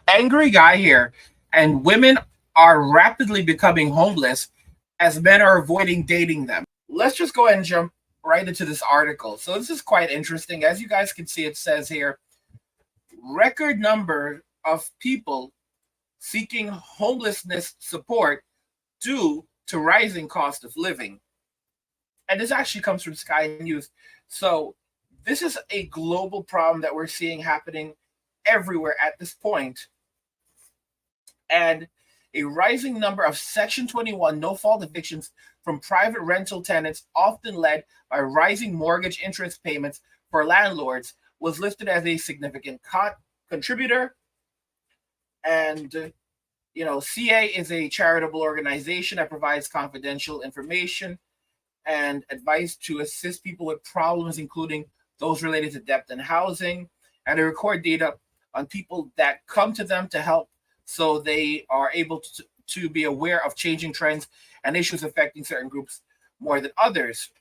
Angry guy here, and women are rapidly becoming homeless as men are avoiding dating them. Let's just go ahead and jump right into this article. So this is quite interesting. As you guys can see, it says here record number of people seeking homelessness support due to rising cost of living. And this actually comes from Sky News. So this is a global problem that we're seeing happening everywhere at this point. And a rising number of Section 21 no fault evictions from private rental tenants, often led by rising mortgage interest payments for landlords, was listed as a significant contributor. And CA is a charitable organization that provides confidential information and advice to assist people with problems, including those related to debt and housing. And they record data on people that come to them to help so they are able to be aware of changing trends and issues affecting certain groups more than others.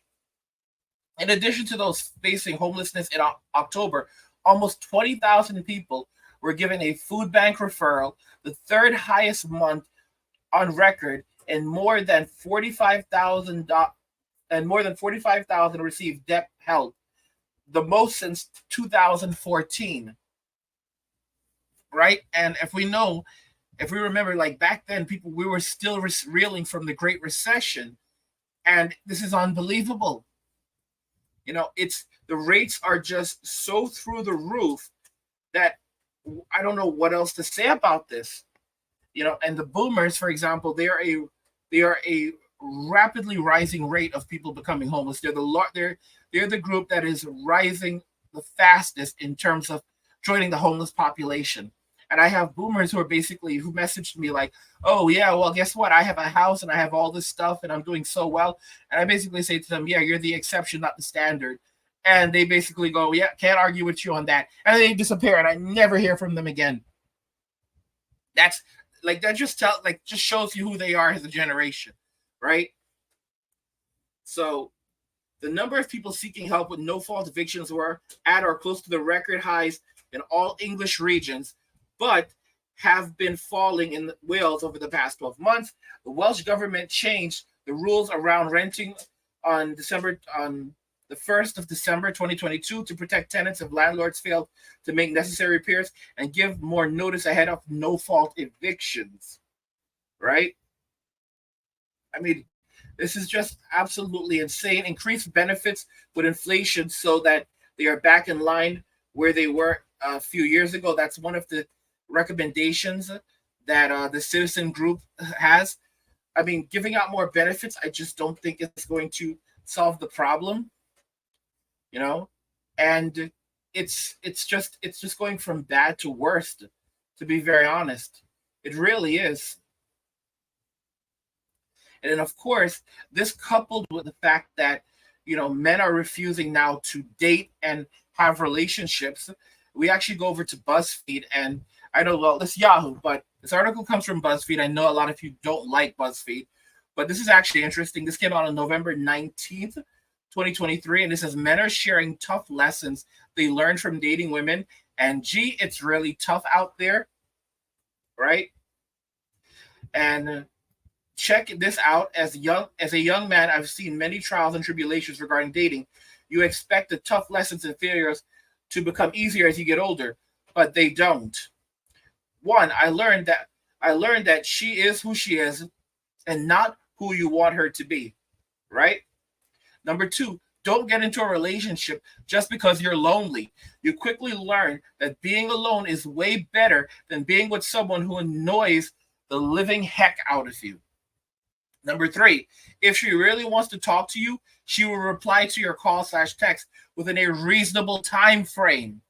In addition to those facing homelessness in October, almost 20,000 people were given a food bank referral, the third highest month on record, and more than 45,000 received debt help, the most since 2014. Right? And if we remember, like back then, we were still reeling from the Great Recession, and this is unbelievable. It's the rates are just so through the roof that I don't know what else to say about this. And the boomers, for example, they are a rapidly rising rate of people becoming homeless. They're the group that is rising the fastest in terms of joining the homeless population. And I have boomers who messaged me like, "Oh yeah, well guess what? I have a house and I have all this stuff and I'm doing so well." And I basically say to them, "Yeah, you're the exception, not the standard." And they basically go, "Yeah, can't argue with you on that." And they disappear and I never hear from them again. That's just shows you who they are as a generation, right? So the number of people seeking help with no fault evictions were at or close to the record highs in all English regions, but have been falling in Wales over the past 12 months. The Welsh government changed the rules around renting on the 1st of December 2022 to protect tenants if landlords failed to make necessary repairs and give more notice ahead of no fault evictions. Right? I mean, this is just absolutely insane. Increased benefits with inflation so that they are back in line where they were a few years ago. That's one of the recommendations that the citizen group has. I mean, giving out more benefits, I just don't think it's going to solve the problem, you know. And it's just going from bad to worst, to be very honest. It really is. And then, of course, this coupled with the fact that, men are refusing now to date and have relationships. We actually go over to BuzzFeed, and I know, well, this Yahoo, but this article comes from BuzzFeed. I know a lot of you don't like BuzzFeed, but this is actually interesting. This came out on November 19th, 2023, and it says men are sharing tough lessons they learned from dating women. And gee, it's really tough out there, right? And check this out. As a young man, I've seen many trials and tribulations regarding dating. You expect the tough lessons and failures to become easier as you get older, but they don't. One, I learned that she is who she is and not who you want her to be, right? Number two, don't get into a relationship just because you're lonely. You quickly learn that being alone is way better than being with someone who annoys the living heck out of you. Number three, if she really wants to talk to you, she will reply to your call/text within a reasonable time frame.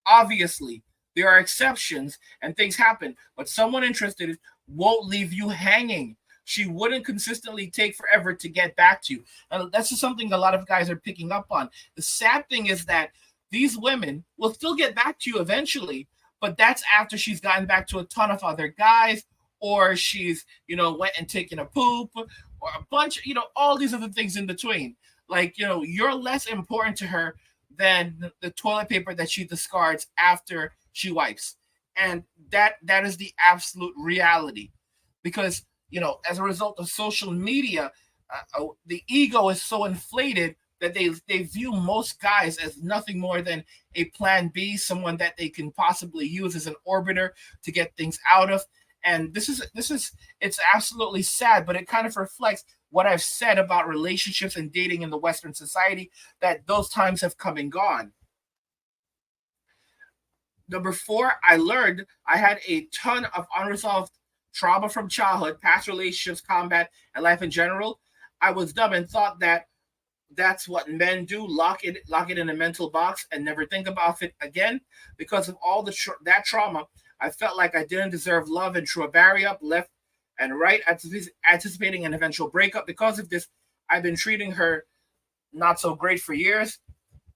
Obviously, there are exceptions and things happen, but someone interested won't leave you hanging. She wouldn't consistently take forever to get back to you. And that's just something a lot of guys are picking up on. The sad thing is that these women will still get back to you eventually, but that's after she's gotten back to a ton of other guys, or she's, went and taken a poop, or a bunch, all these other things in between. Like, you're less important to her than the toilet paper that she discards after she wipes. And that is the absolute reality, because as a result of social media, the ego is so inflated that they view most guys as nothing more than a plan B, someone that they can possibly use as an orbiter to get things out of. And this is it's absolutely sad, but it kind of reflects what I've said about relationships and dating in the Western society, that those times have come and gone. Number four, I learned I had a ton of unresolved trauma from childhood, past relationships, combat, and life in general. I was dumb and thought that that's what men do: lock it in a mental box and never think about it again. Because of all that trauma, I felt like I didn't deserve love and threw a barrier up left and right, anticipating an eventual breakup. Because of this, I've been treating her not so great for years.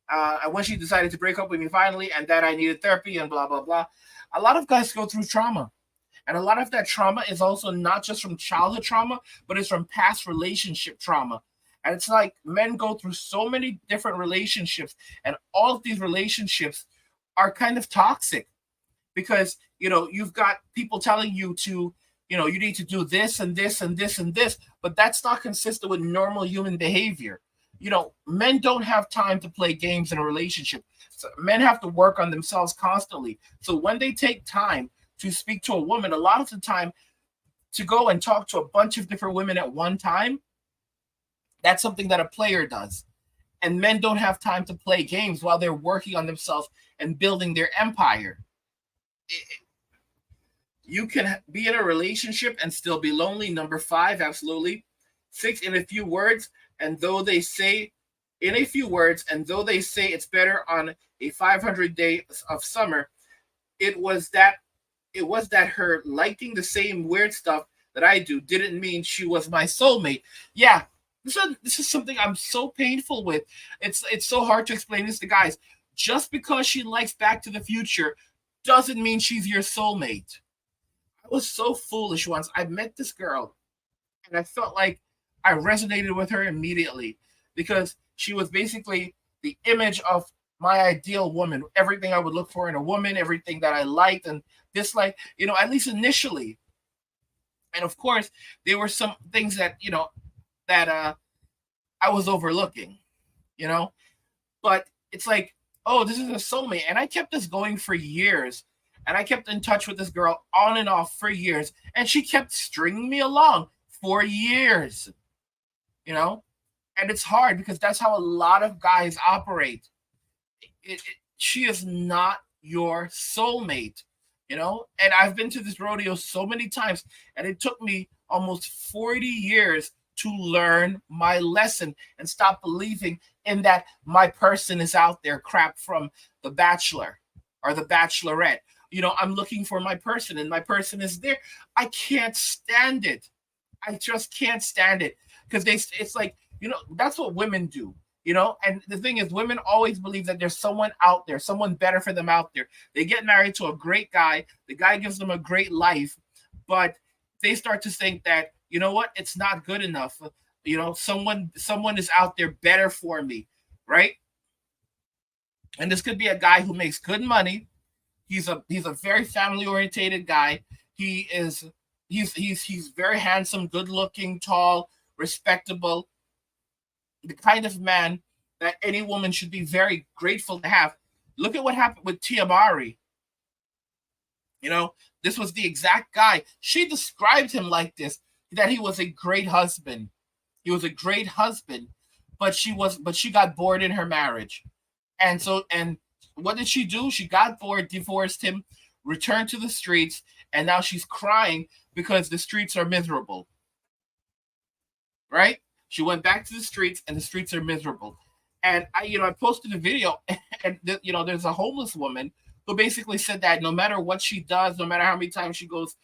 And when she decided to break up with me finally, and that I needed therapy and blah blah blah. A lot of guys go through trauma, and a lot of that trauma is also not just from childhood trauma, but it's from past relationship trauma. And it's like men go through so many different relationships, and all of these relationships are kind of toxic, because you've got people telling you to, you need to do this and this and this and this, but that's not consistent with normal human behavior. Men don't have time to play games in a relationship. So men have to work on themselves constantly. So when they take time to speak to a woman, a lot of the time, to go and talk to a bunch of different women at one time, that's something that a player does. And men don't have time to play games while they're working on themselves and building their empire. You can be in a relationship and still be lonely. Number five, absolutely. Six, in a few words, and though they say, in a few words, and though they say it's better on a 500 day of summer, it was that her liking the same weird stuff that I do didn't mean she was my soulmate. Yeah, this is something I'm so painful with. It's so hard to explain this to guys. Just because she likes Back to the Future doesn't mean she's your soulmate. I was so foolish once. I met this girl, and I felt like I resonated with her immediately, because she was basically the image of my ideal woman. Everything I would look for in a woman, everything that I liked and disliked, at least initially. And of course, there were some things that, that I was overlooking, you know, but it's like, oh, this is a soulmate. And I kept this going for years. And I kept in touch with this girl on and off for years. And she kept stringing me along for years, you know? And it's hard because that's how a lot of guys operate. She is not your soulmate, you know? And I've been to this rodeo so many times, and it took me almost 40 years to learn my lesson and stop believing in that my person is out there crap from The Bachelor or The Bachelorette. I'm looking for my person and my person is there. I can't stand it. I just can't stand it because it's like, that's what women do. And the thing is, women always believe that there's someone out there, someone better for them out there. They get married to a great guy. The guy gives them a great life, but they start to think that, you know what, it's not good enough. Someone is out there better for me, right? And this could be a guy who makes good money. He's a very family orientated guy. He's very handsome, good looking, tall, respectable, the kind of man that any woman should be very grateful to have. Look at what happened with Tiamari. This was the exact guy. She described him like this, that he was a great husband. He was a great husband, but she got bored in her marriage. And what did she do? She got bored, divorced him, returned to the streets, and now she's crying because the streets are miserable. Right? She went back to the streets, and the streets are miserable. And I posted a video, and there's a homeless woman who basically said that no matter what she does, no matter how many times she goes,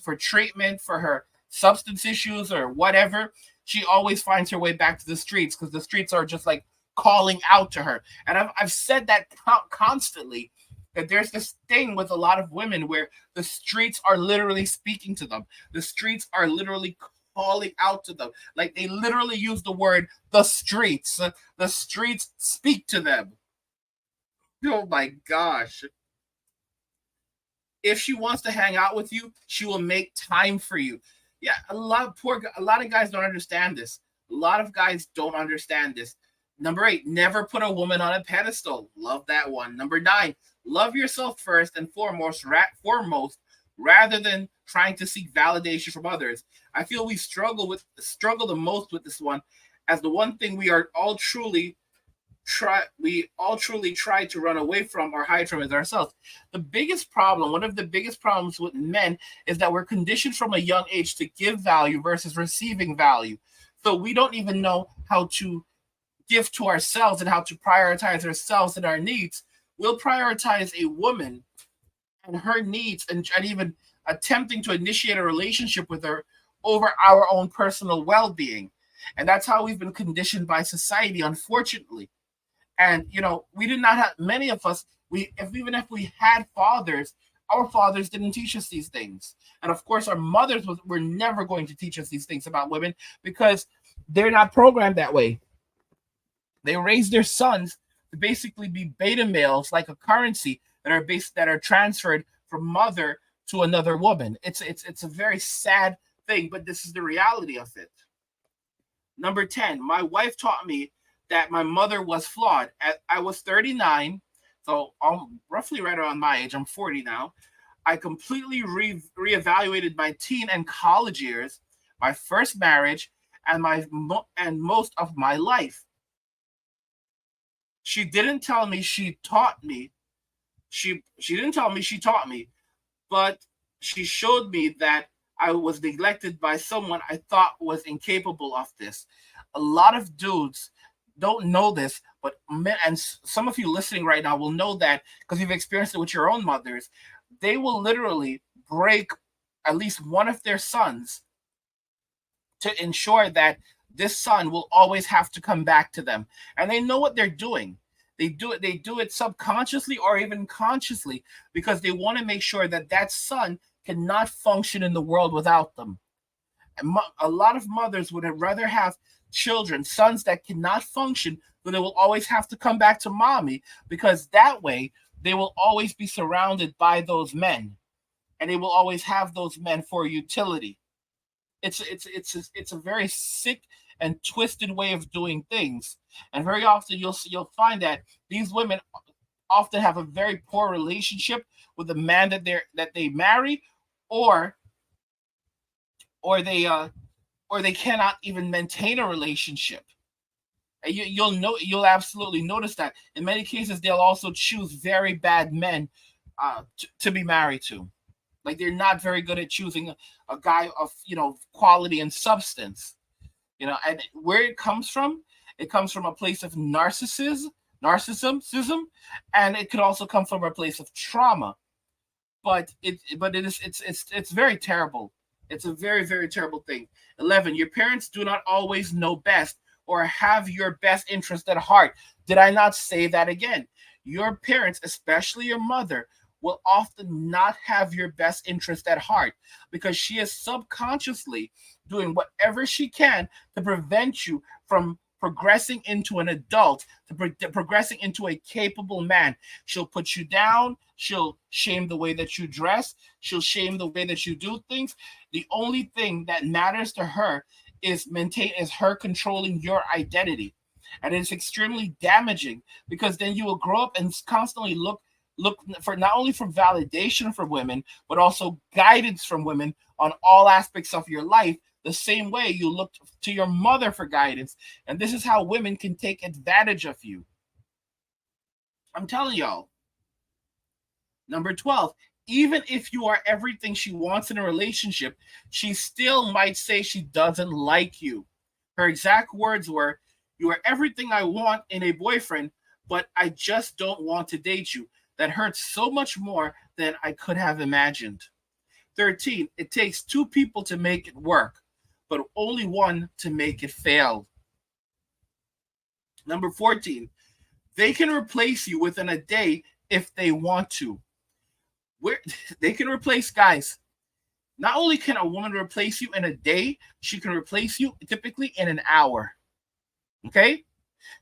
for treatment for her substance issues or whatever, she always finds her way back to the streets because the streets are just like calling out to her. And I've said that constantly, that there's this thing with a lot of women where the streets are literally speaking to them. The streets are literally calling out to them. Like they literally use the word the streets. The streets speak to them. Oh my gosh. If she wants to hang out with you, she will make time for you. Yeah, a lot of guys don't understand this. A lot of guys don't understand this. Number 8, never put a woman on a pedestal. Love that one. Number 9, love yourself first and foremost, rather than trying to seek validation from others. I feel we struggle the most with this one, as the one thing we all truly try to run away from or hide from is ourselves. One of the biggest problems with men, is that we're conditioned from a young age to give value versus receiving value. So we don't even know how to give to ourselves and how to prioritize ourselves and our needs. We'll prioritize a woman and her needs, and even attempting to initiate a relationship with her over our own personal well-being. And that's how we've been conditioned by society, unfortunately. And we did not have, many of us, even if we had fathers, our fathers didn't teach us these things. And of course our mothers were never going to teach us these things about women, because they're not programmed that way. They raise their sons to basically be beta males, like a currency, that are transferred from mother to another woman. It's a very sad thing, but this is the reality of it. Number 10, my wife taught me that my mother was flawed. I was 39, so I'm roughly right around my age. I'm 40 now. I completely reevaluated my teen and college years, my first marriage, and most of my life. She didn't tell me she taught me. She didn't tell me she taught me, but she showed me that I was neglected by someone I thought was incapable of this. A lot of dudes don't know this, but men, and some of you listening right now will know that, because you've experienced it with your own mothers. They will literally break at least one of their sons to ensure that this son will always have to come back to them. And they know what they're doing. They do it subconsciously or even consciously, because they want to make sure that that son cannot function in the world without them. And a lot of mothers would rather have sons that cannot function, but they will always have to come back to mommy, because that way they will always be surrounded by those men, and they will always have those men for utility. It's a very sick and twisted way of doing things, and very often you'll find that these women often have a very poor relationship with the man that they marry, or or they uh or they cannot even maintain a relationship. And you'll absolutely notice that in many cases they'll also choose very bad men to be married to. Like, they're not very good at choosing a guy of quality and substance. And where it comes from a place of narcissism, and it could also come from a place of trauma. But it's very terrible. It's a very, very terrible thing. 11, your parents do not always know best or have your best interest at heart. Did I not say that again? Your parents, especially your mother, will often not have your best interest at heart, because she is subconsciously doing whatever she can to prevent you from progressing into an adult, progressing into a capable man. She'll put you down. She'll shame the way that you dress. She'll shame the way that you do things. The only thing that matters to her is her controlling your identity. And it's extremely damaging, because then you will grow up and constantly look for not only for validation from women, but also guidance from women on all aspects of your life, the same way you look to your mother for guidance. And this is how women can take advantage of you. I'm telling y'all. Number 12, even if you are everything she wants in a relationship, she still might say she doesn't like you. Her exact words were, "You are everything I want in a boyfriend, but I just don't want to date you. That hurts so much more than I could have imagined." 13, it takes two people to make it work, but only one to make it fail. Number 14, they can replace you within a day if they want to. They can replace, guys. Not only can a woman replace you in a day, she can replace you typically in an hour. Okay?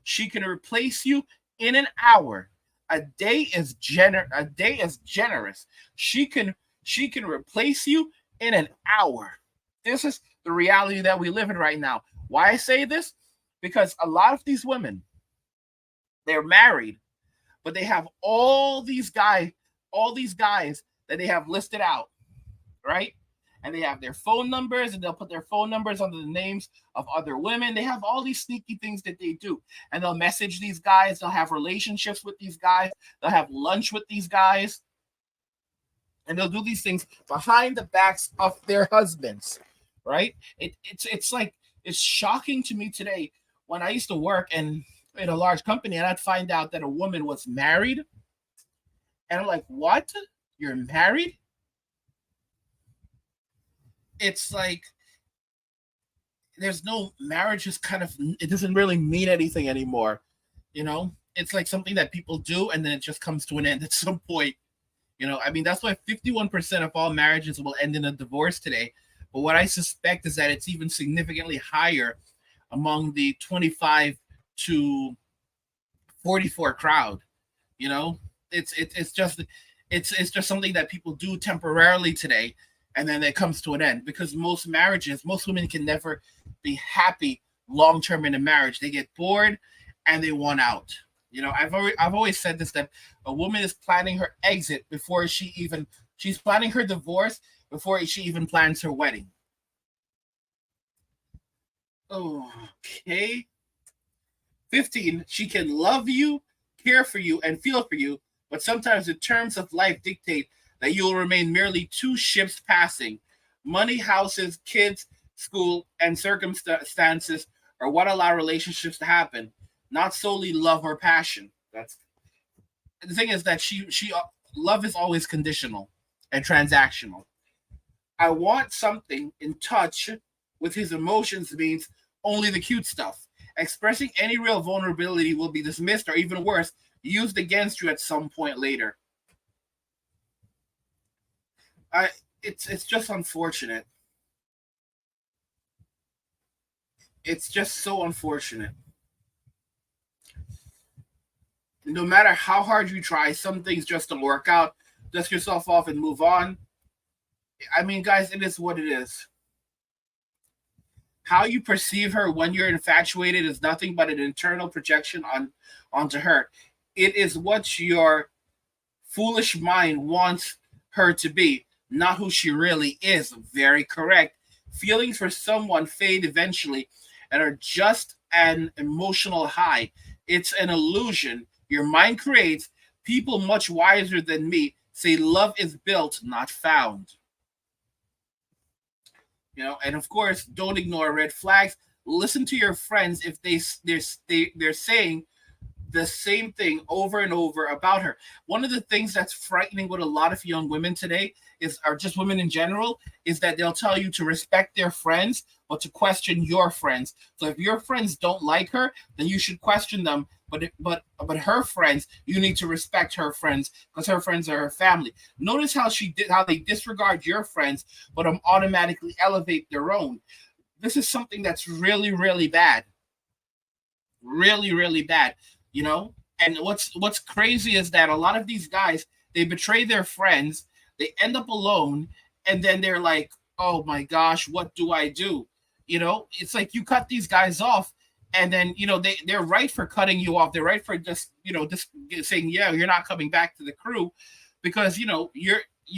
She can replace you in an hour. A day is generous. She can replace you in an hour. This is the reality that we live in right now. Why I say this? Because a lot of these women, they're married, but they have all these guys that they have listed out, right? And they have their phone numbers, and they'll put their phone numbers under the names of other women. They have all these sneaky things that they do. And they'll message these guys, they'll have relationships with these guys, they'll have lunch with these guys, and they'll do these things behind the backs of their husbands, right? It's like it's shocking to me today when I used to work in a large company and I'd find out that a woman was married, and I'm like, what? You're married? It's like there's no marriage is kind of it doesn't really mean anything anymore. It's like something that people do and then it just comes to an end at some point. I mean, that's why 51% of all marriages will end in a divorce today. But what I suspect is that it's even significantly higher among the 25 to 44 crowd. You know, it's just something that people do temporarily today, and then it comes to an end because most women can never be happy long term in a marriage. They get bored and they want out. I've always said this, that a woman is planning her exit before she's planning her divorce before she even plans her wedding. Okay. 15, she can love you, care for you, and feel for you, but sometimes the terms of life dictate that you will remain merely two ships passing. Money, houses, kids, school, and circumstances are what allow relationships to happen, not solely love or passion. That's the thing, is that she love is always conditional and transactional. I want something in touch with his emotions means only the cute stuff. Expressing any real vulnerability will be dismissed or even worse, used against you at some point later. I it's just unfortunate. It's just so unfortunate. No matter how hard you try, some things just don't work out. Dust yourself off and move on. I mean, guys, it is what it is. How you perceive her when you're infatuated is nothing but an internal projection onto her. It is what your foolish mind wants her to be, not who she really is. Very correct. Feelings for someone fade eventually and are just an emotional high. It's an illusion your mind creates. People much wiser than me say love is built, not found. And of course, don't ignore red flags. Listen to your friends if they're saying the same thing over and over about her. One of the things that's frightening with a lot of young women today or just women in general, is that they'll tell you to respect their friends, but to question your friends. So if your friends don't like her, then you should question them. But her friends, you need to respect her friends because her friends are her family. Notice how they disregard your friends, but automatically elevate their own. This is something that's really, really bad. Really, really bad. And what's crazy is that a lot of these guys, they betray their friends, they end up alone, and then they're like, oh my gosh, what do I do? It's like you cut these guys off, and then they're right for cutting you off. They're right for just saying, yeah, you're not coming back to the crew because you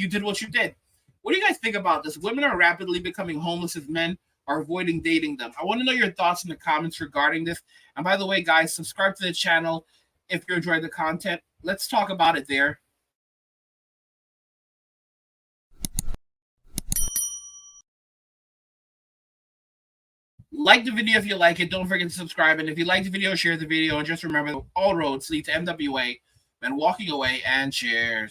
did what you did. What do you guys think about this? Women are rapidly becoming homeless as men are avoiding dating them. I want to know your thoughts in the comments regarding this. And by the way, guys, subscribe to the channel if you're enjoying the content. Let's talk about it there. Like the video if you like it. Don't forget to subscribe. And if you like the video, share the video. And just remember, all roads lead to MWA and walking away. And cheers.